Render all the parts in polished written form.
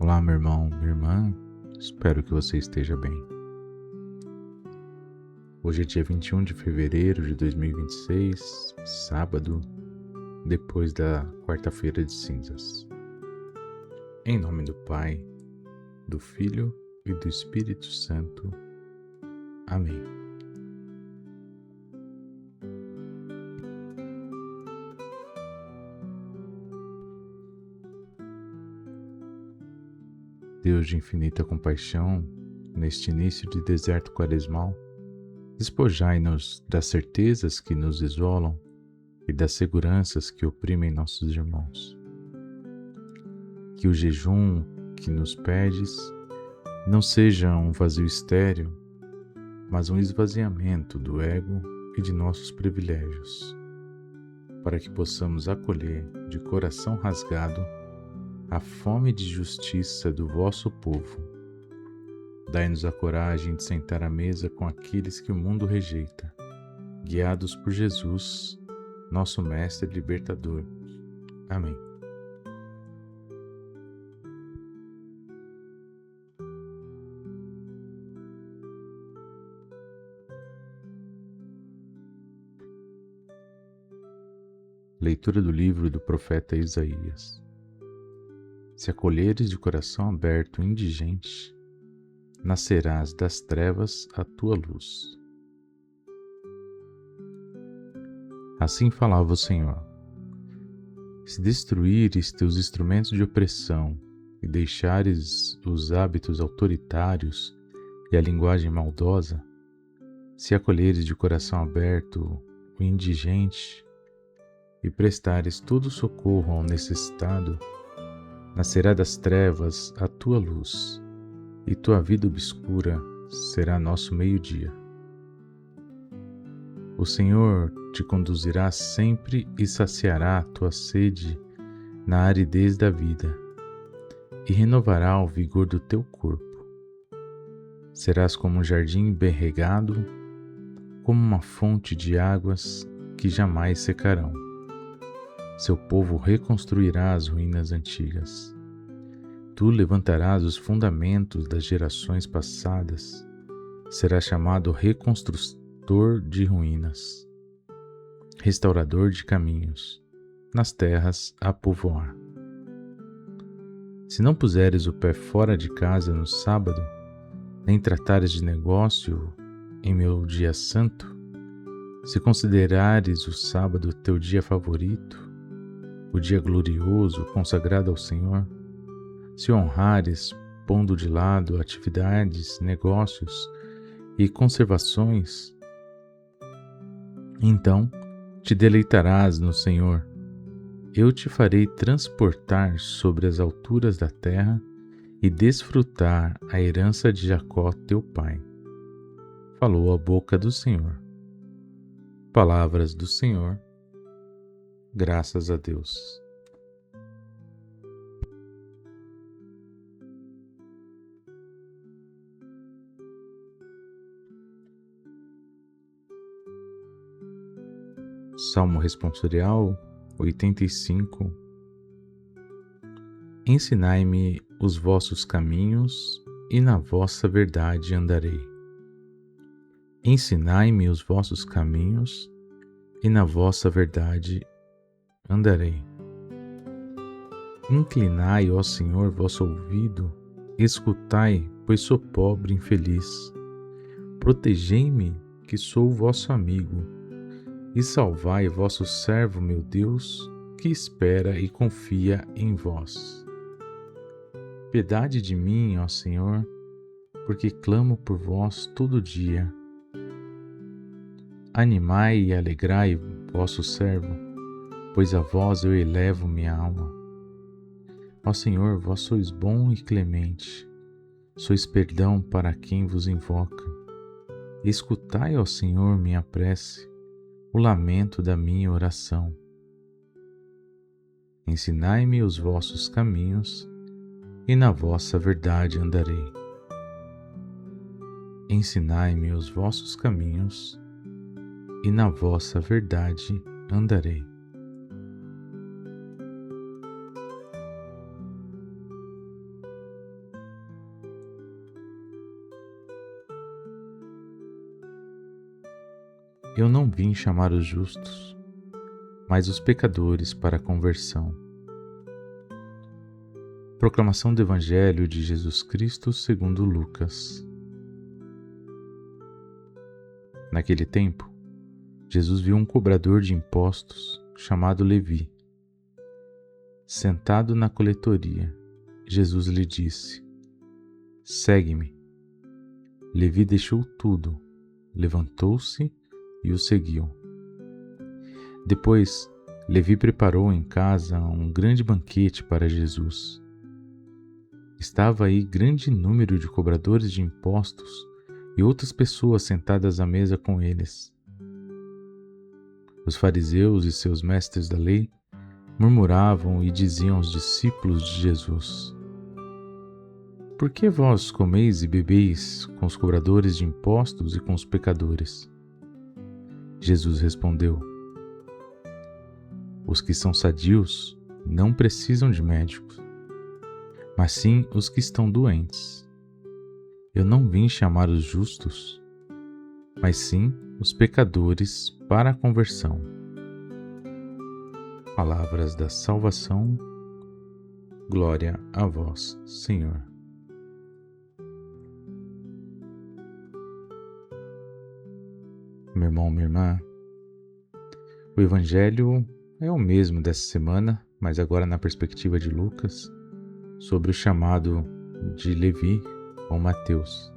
Olá, meu irmão, minha irmã, espero que você esteja bem. Hoje é dia 21 de fevereiro de 2026, sábado, depois da quarta-feira de cinzas. Em nome do Pai, do Filho e do Espírito Santo. Amém. Deus de infinita compaixão, neste início de deserto quaresmal, despojai-nos das certezas que nos isolam e das seguranças que oprimem nossos irmãos. Que o jejum que nos pedes não seja um vazio estéril, mas um esvaziamento do ego e de nossos privilégios, para que possamos acolher de coração rasgado a fome de justiça do vosso povo. Dai-nos a coragem de sentar à mesa com aqueles que o mundo rejeita, guiados por Jesus, nosso Mestre e Libertador. Amém. Leitura do livro do profeta Isaías. Se acolheres de coração aberto e indigente, nascerás das trevas a tua luz. Assim falava o Senhor. Se destruíres teus instrumentos de opressão e deixares os hábitos autoritários e a linguagem maldosa, se acolheres de coração aberto o indigente e prestares todo socorro ao necessitado, nascerá das trevas a tua luz, e tua vida obscura será nosso meio-dia. O Senhor te conduzirá sempre e saciará a tua sede na aridez da vida, e renovará o vigor do teu corpo. Serás como um jardim bem regado, como uma fonte de águas que jamais secarão. Seu povo reconstruirá as ruínas antigas. Tu levantarás os fundamentos das gerações passadas. Serás chamado reconstrutor de ruínas, restaurador de caminhos, nas terras a povoar. Se não puseres o pé fora de casa no sábado, nem tratares de negócio em meu dia santo, se considerares o sábado teu dia favorito, o dia glorioso consagrado ao Senhor, se honrares, pondo de lado atividades, negócios e conservações, então te deleitarás no Senhor. Eu te farei transportar sobre as alturas da terra e desfrutar a herança de Jacó teu pai. Falou a boca do Senhor. Palavras do Senhor. Graças a Deus. Salmo responsorial 85. Ensinai-me os vossos caminhos, e na vossa verdade andarei. Ensinai-me os vossos caminhos, e na vossa verdade andarei. Inclinai, ó Senhor, vosso ouvido, escutai, pois sou pobre e infeliz. Protegei-me, que sou vosso amigo, e salvai vosso servo, meu Deus, que espera e confia em vós. Piedade de mim, ó Senhor, porque clamo por vós todo dia. Animai e alegrai vosso servo, pois a vós eu elevo minha alma. Ó Senhor, vós sois bom e clemente, sois perdão para quem vos invoca. Escutai, ó Senhor, minha prece, o lamento da minha oração. Ensinai-me os vossos caminhos, e na vossa verdade andarei. Ensinai-me os vossos caminhos, e na vossa verdade andarei. Eu não vim chamar os justos, mas os pecadores para a conversão. Proclamação do Evangelho de Jesus Cristo segundo Lucas. Naquele tempo, Jesus viu um cobrador de impostos chamado Levi. Sentado na coletoria, Jesus lhe disse: "Segue-me." Levi deixou tudo, levantou-se e o seguiu. Depois, Levi preparou em casa um grande banquete para Jesus. Estava aí grande número de cobradores de impostos e outras pessoas sentadas à mesa com eles. Os fariseus e seus mestres da lei murmuravam e diziam aos discípulos de Jesus: "Por que vós comeis e bebeis com os cobradores de impostos e com os pecadores?" Jesus respondeu: "Os que são sadios não precisam de médicos, mas sim os que estão doentes. Eu não vim chamar os justos, mas sim os pecadores para a conversão." Palavras da salvação. Glória a vós, Senhor. Meu irmão, minha irmã, o Evangelho é o mesmo dessa semana, mas agora na perspectiva de Lucas, sobre o chamado de Levi ou Mateus.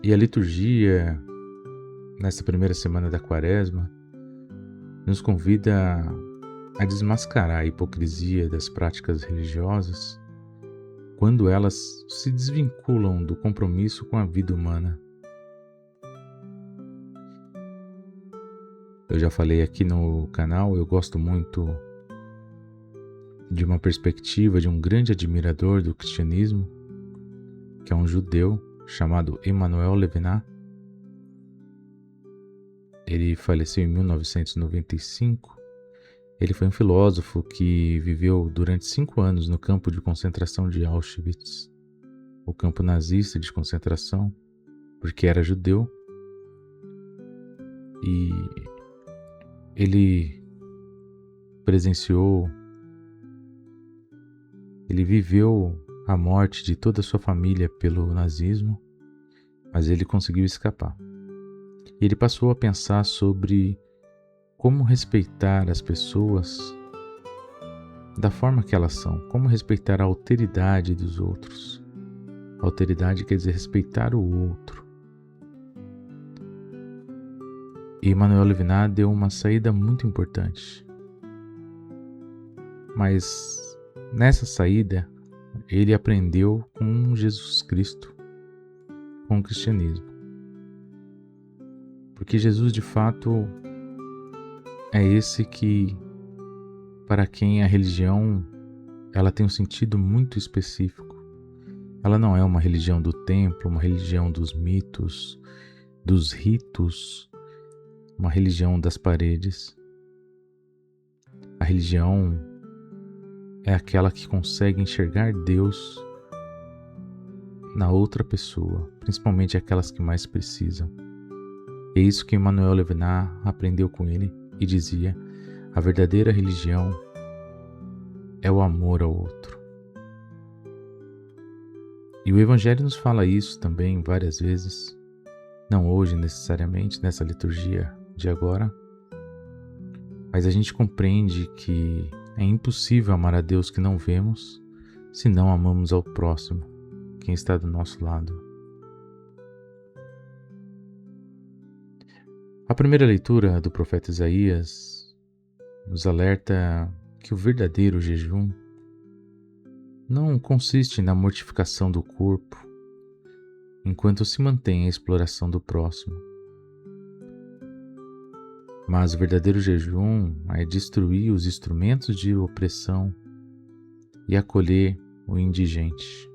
E a liturgia, nesta primeira semana da Quaresma, nos convida a desmascarar a hipocrisia das práticas religiosas quando elas se desvinculam do compromisso com a vida humana. Eu já falei aqui no canal, eu gosto muito de uma perspectiva de um grande admirador do cristianismo, que é um judeu chamado Emmanuel Levinas. Ele faleceu em 1995. Ele foi um filósofo que viveu durante 5 anos no campo de concentração de Auschwitz, o campo nazista de concentração, porque era judeu. E ele presenciou, ele viveu a morte de toda a sua família pelo nazismo, mas ele conseguiu escapar. E ele passou a pensar sobre como respeitar as pessoas da forma que elas são, como respeitar a alteridade dos outros. Alteridade quer dizer respeitar o outro. E Emmanuel Levinas deu uma saída muito importante. Mas nessa saída, ele aprendeu com Jesus Cristo, com o cristianismo. Porque Jesus, de fato, é esse que, para quem a religião, ela tem um sentido muito específico. Ela não é uma religião do templo, uma religião dos mitos, dos ritos, uma religião das paredes. A religião é aquela que consegue enxergar Deus na outra pessoa, principalmente aquelas que mais precisam. É isso que Emmanuel Levinas aprendeu com ele e dizia: a verdadeira religião é o amor ao outro. E o Evangelho nos fala isso também várias vezes, não hoje necessariamente, nessa liturgia de agora, mas a gente compreende que é impossível amar a Deus que não vemos se não amamos ao próximo, quem está do nosso lado. A primeira leitura do profeta Isaías nos alerta que o verdadeiro jejum não consiste na mortificação do corpo, enquanto se mantém a exploração do próximo. Mas o verdadeiro jejum é destruir os instrumentos de opressão e acolher o indigente.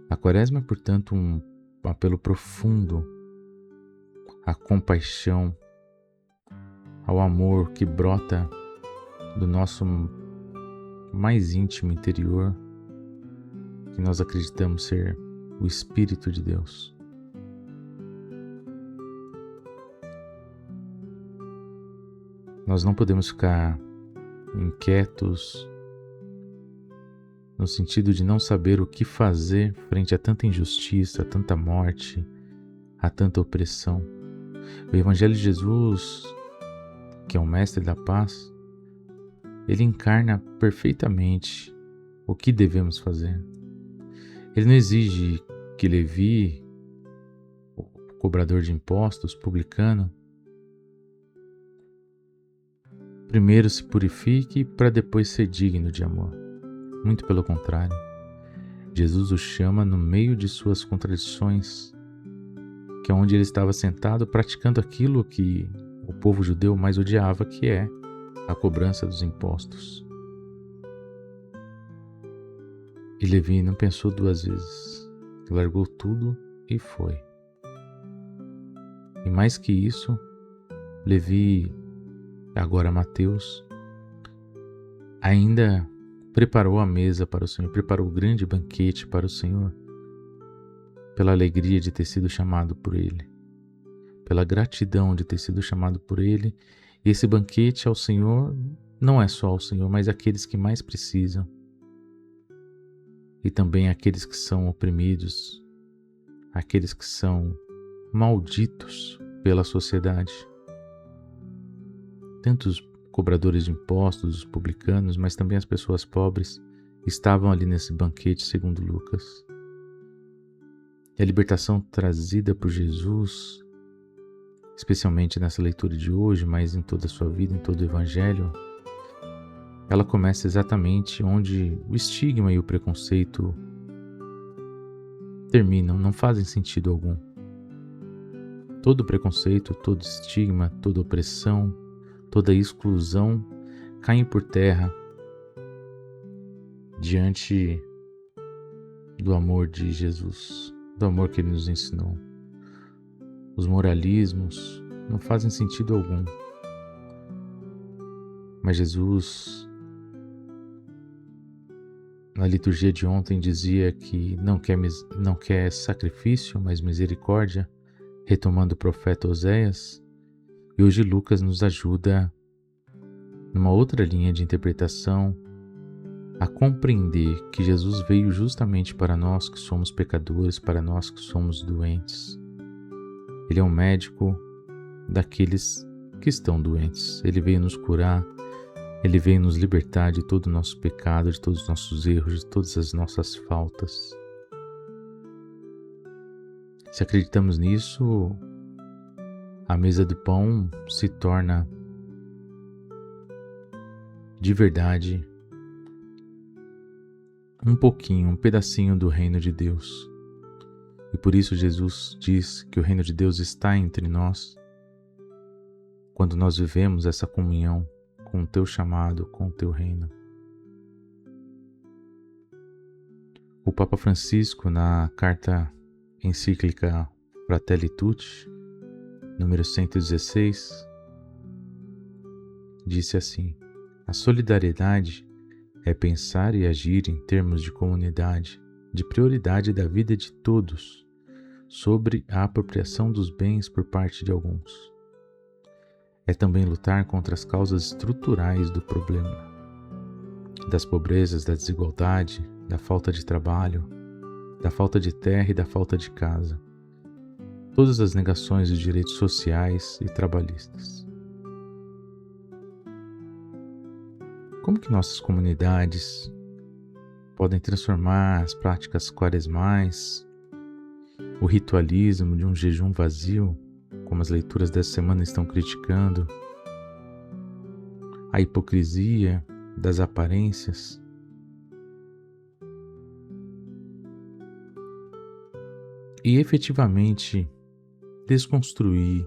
A Quaresma é, portanto, um apelo profundo à compaixão, ao amor que brota do nosso mais íntimo interior, que nós acreditamos ser o Espírito de Deus. Nós não podemos ficar inquietos no sentido de não saber o que fazer frente a tanta injustiça, a tanta morte, a tanta opressão. O Evangelho de Jesus, que é o Mestre da Paz, ele encarna perfeitamente o que devemos fazer. Ele não exige que Levi, o cobrador de impostos, publicano, primeiro se purifique para depois ser digno de amor. Muito pelo contrário, Jesus o chama no meio de suas contradições, que é onde ele estava sentado praticando aquilo que o povo judeu mais odiava, que é a cobrança dos impostos. E Levi não pensou duas vezes, largou tudo e foi. E mais que isso, Levi, agora Mateus, ainda preparou a mesa para o Senhor, preparou o grande banquete para o Senhor, pela alegria de ter sido chamado por Ele, pela gratidão de ter sido chamado por Ele. E esse banquete ao Senhor não é só ao Senhor, mas àqueles que mais precisam, e também àqueles que são oprimidos, àqueles que são malditos pela sociedade. Tantos cobradores de impostos, os publicanos, mas também as pessoas pobres estavam ali nesse banquete, segundo Lucas. E a libertação trazida por Jesus, especialmente nessa leitura de hoje, mas em toda a sua vida, em todo o Evangelho, ela começa exatamente onde o estigma e o preconceito terminam, não fazem sentido algum. Todo preconceito, todo estigma, toda opressão, toda exclusão caem por terra diante do amor de Jesus, do amor que Ele nos ensinou. Os moralismos não fazem sentido algum. Mas Jesus, na liturgia de ontem, dizia que não quer sacrifício, mas misericórdia, retomando o profeta Oséias. E hoje Lucas nos ajuda, numa outra linha de interpretação, a compreender que Jesus veio justamente para nós que somos pecadores, para nós que somos doentes. Ele é um médico daqueles que estão doentes. Ele veio nos curar, Ele veio nos libertar de todo o nosso pecado, de todos os nossos erros, de todas as nossas faltas. Se acreditamos nisso, a mesa do pão se torna de verdade um pedacinho do reino de Deus. E por isso Jesus diz que o reino de Deus está entre nós, quando nós vivemos essa comunhão com o teu chamado, com o teu reino. O Papa Francisco, na carta encíclica Fratelli Tutti, número 116, disse assim: a solidariedade é pensar e agir em termos de comunidade, de prioridade da vida de todos, sobre a apropriação dos bens por parte de alguns. É também lutar contra as causas estruturais do problema, das pobrezas, da desigualdade, da falta de trabalho, da falta de terra e da falta de casa. Todas as negações dos direitos sociais e trabalhistas. Como que nossas comunidades podem transformar as práticas quaresmais, o ritualismo de um jejum vazio, como as leituras dessa semana estão criticando, a hipocrisia das aparências, e efetivamente desconstruir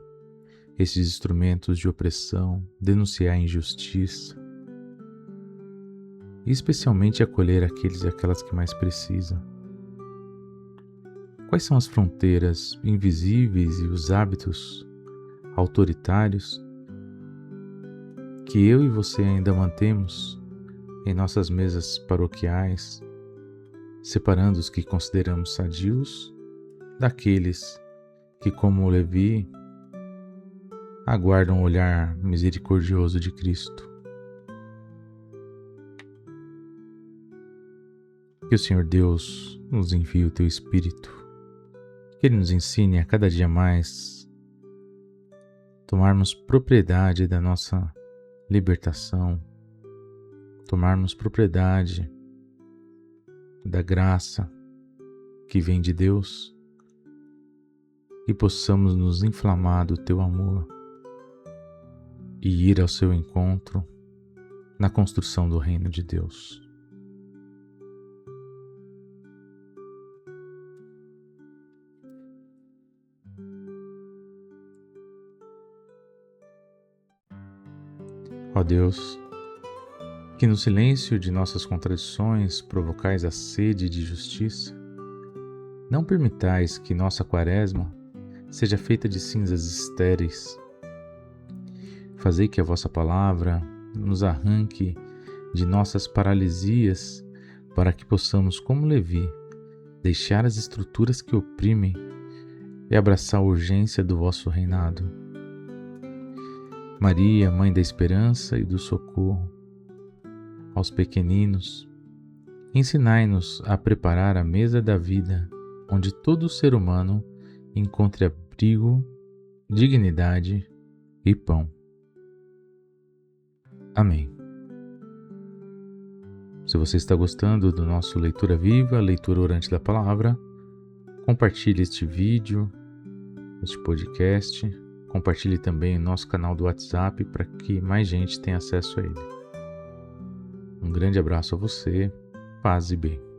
esses instrumentos de opressão, denunciar a injustiça, e especialmente acolher aqueles e aquelas que mais precisam. Quais são as fronteiras invisíveis e os hábitos autoritários que eu e você ainda mantemos em nossas mesas paroquiais, separando os que consideramos sadios daqueles que, como Levi, aguardam o olhar misericordioso de Cristo. Que o Senhor Deus nos envie o Teu Espírito, que Ele nos ensine a cada dia mais tomarmos propriedade da nossa libertação, tomarmos propriedade da graça que vem de Deus e possamos nos inflamar do Teu amor e ir ao Seu encontro na construção do reino de Deus. Ó Deus, que no silêncio de nossas contradições provocais a sede de justiça, não permitais que nossa quaresma seja feita de cinzas estéreis. Fazei que a vossa palavra nos arranque de nossas paralisias, para que possamos, como Levi, deixar as estruturas que oprimem e abraçar a urgência do vosso reinado. Maria, Mãe da Esperança e do Socorro, aos pequeninos, ensinai-nos a preparar a mesa da vida, onde todo ser humano encontre abrigo, dignidade e pão. Amém. Se você está gostando do nosso Leitura Viva, Leitura Orante da Palavra, compartilhe este vídeo, este podcast. Compartilhe também o nosso canal do WhatsApp para que mais gente tenha acesso a ele. Um grande abraço a você, paz e bem.